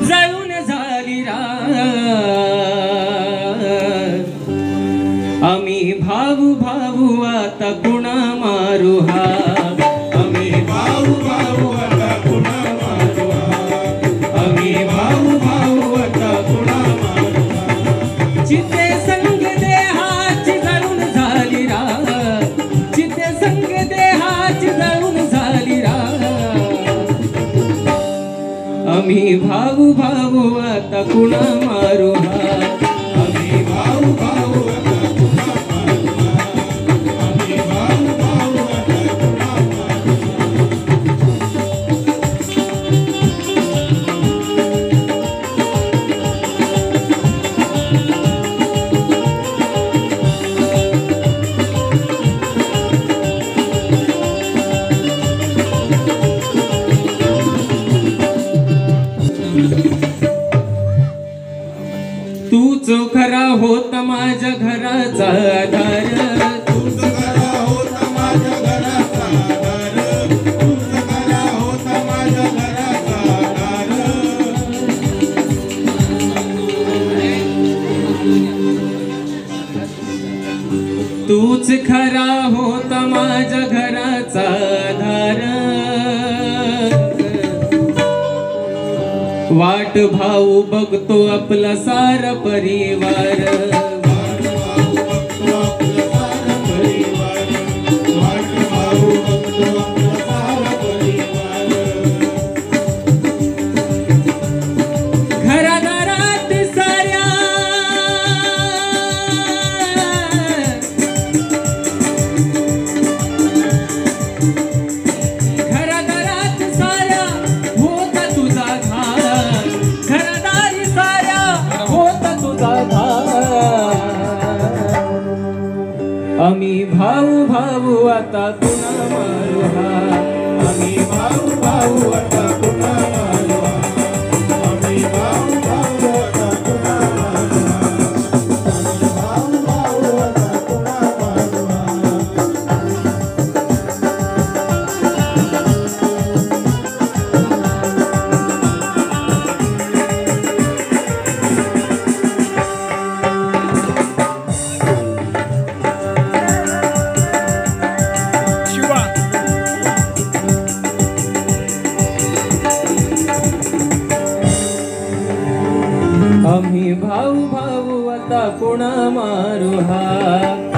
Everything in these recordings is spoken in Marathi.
जळून झाली आम्ही भाऊ भाऊ आता कुणा मारू हा आम्ही भाऊ भाऊ आता कुणा मारू आम्ही भाऊ भाऊ आता कुणा मारू चिते संग देहाची जळून झाली चिते संग देहाची जळून झाली आम्ही भाऊ भाऊ आता कुणा मारू आम्ही भाऊ भाऊ आता कुणा मारू आम्ही भाऊ भाऊ आता कुणा तूच खरा होता माझ्या घराचा आधार तूच खरा होता माझ्या घराचा आधार तूच खरा होता माझ्या घराचा आधार तूच खरा होता माझ्या घराचा आधार वाट भाऊ बघतो आपला सारा परिवार घरादारात साऱ्या घरादारात साऱ्या होता तुझा आम्ही भाऊ भाऊ आता कुणा मारू आम्ही भाऊ भाऊ आता कुणा मारू आम्ही भाऊ भाऊ आता कुणा मारू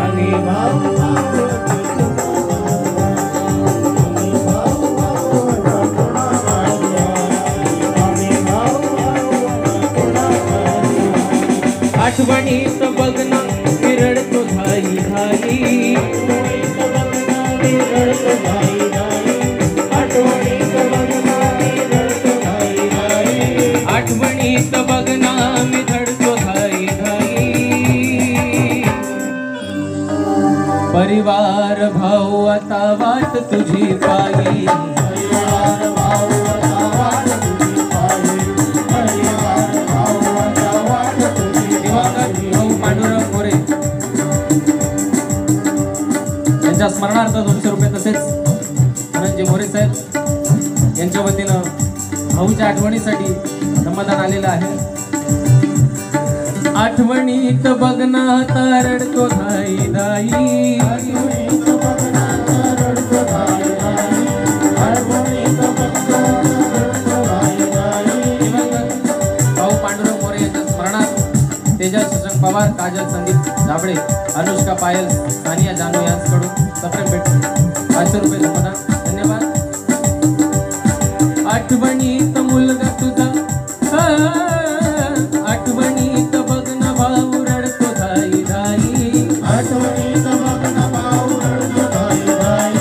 आम्ही भाऊ भाऊ आता कुणा आम्ही भाऊ भाऊ आता कुणा मारू आम्ही भाऊ भाऊ आठवणीत बघना विरडतो धाई धाई आठवणीत बघना मी धडतो धाई धाई परिवार भाऊ आता वाट तुझी पायी परिवार भाऊ आता वाट तुझी पायी परिवार भाऊ आता वाट तुझी पायी भाऊ पांडुरंग मोरे यांच्या स्मरणार्थ 200 रुपये तसेच धनंजय मोरे साहेब यांच्या वतीनं भाऊच्या आठवणीसाठी समाधान आलेलं आहे आठवणीत बघना रडतो धाई धाई भाऊ पांडुरंग मोरे यांच्या स्मरणात तेजस शशांक पवार काजल संदीप जाबळे अनुष्का पायल सानिया जानू यांच्याकडून सप्रेम भेट 500 रुपये समाधान धन्यवाद आठवणीत मुलगा तुझा आठवणीत बघना भाऊ रडतो धाई धाई आठवणीत बघना भाऊ रडतो धाई धाई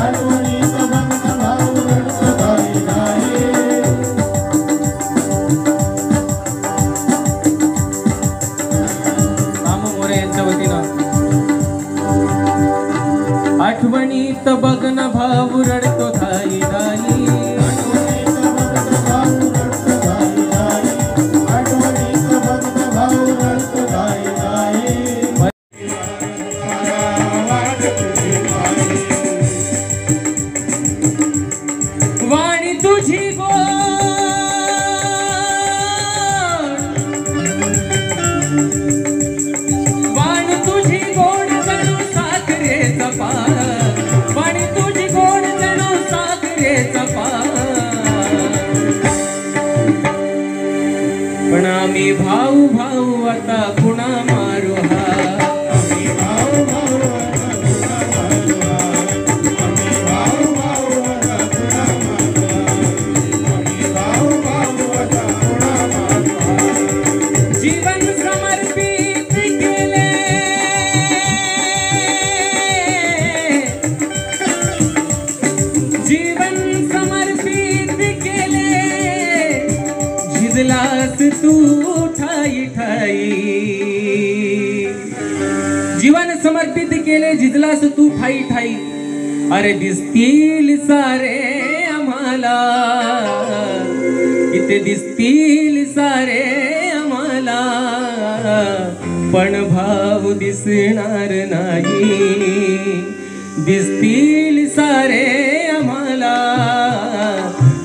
आठवणीत बघना भाऊ रडतो धाई धाई रामू मोरे यांच्या वतीनं आठवणीत बघना भाऊ रडतो धाई धाई जीवन समर्पित केले झिजलास तू ठाई ठाई अरे दिसतील सारे आम्हाला इथे दिसतील सारे आम्हाला पण भाव दिसणार नाही दिसतील सारे आम्हाला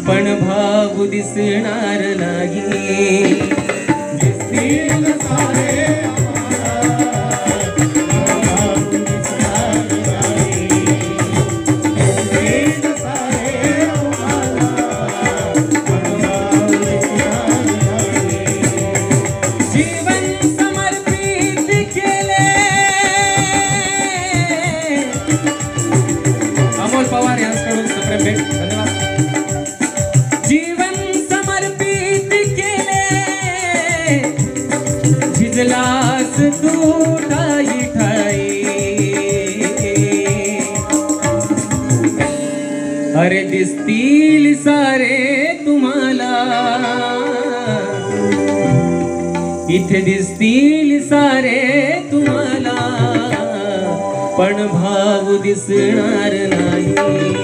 पण भाव दिसणार नाही दिसतील सारे जीवन समर्पित केले झिजलास तू ठाई ठाई अरे दिसतील सारे तुम्हाला इथे दिसतील सारे तुम्हाला पण भाव दिसणार नाही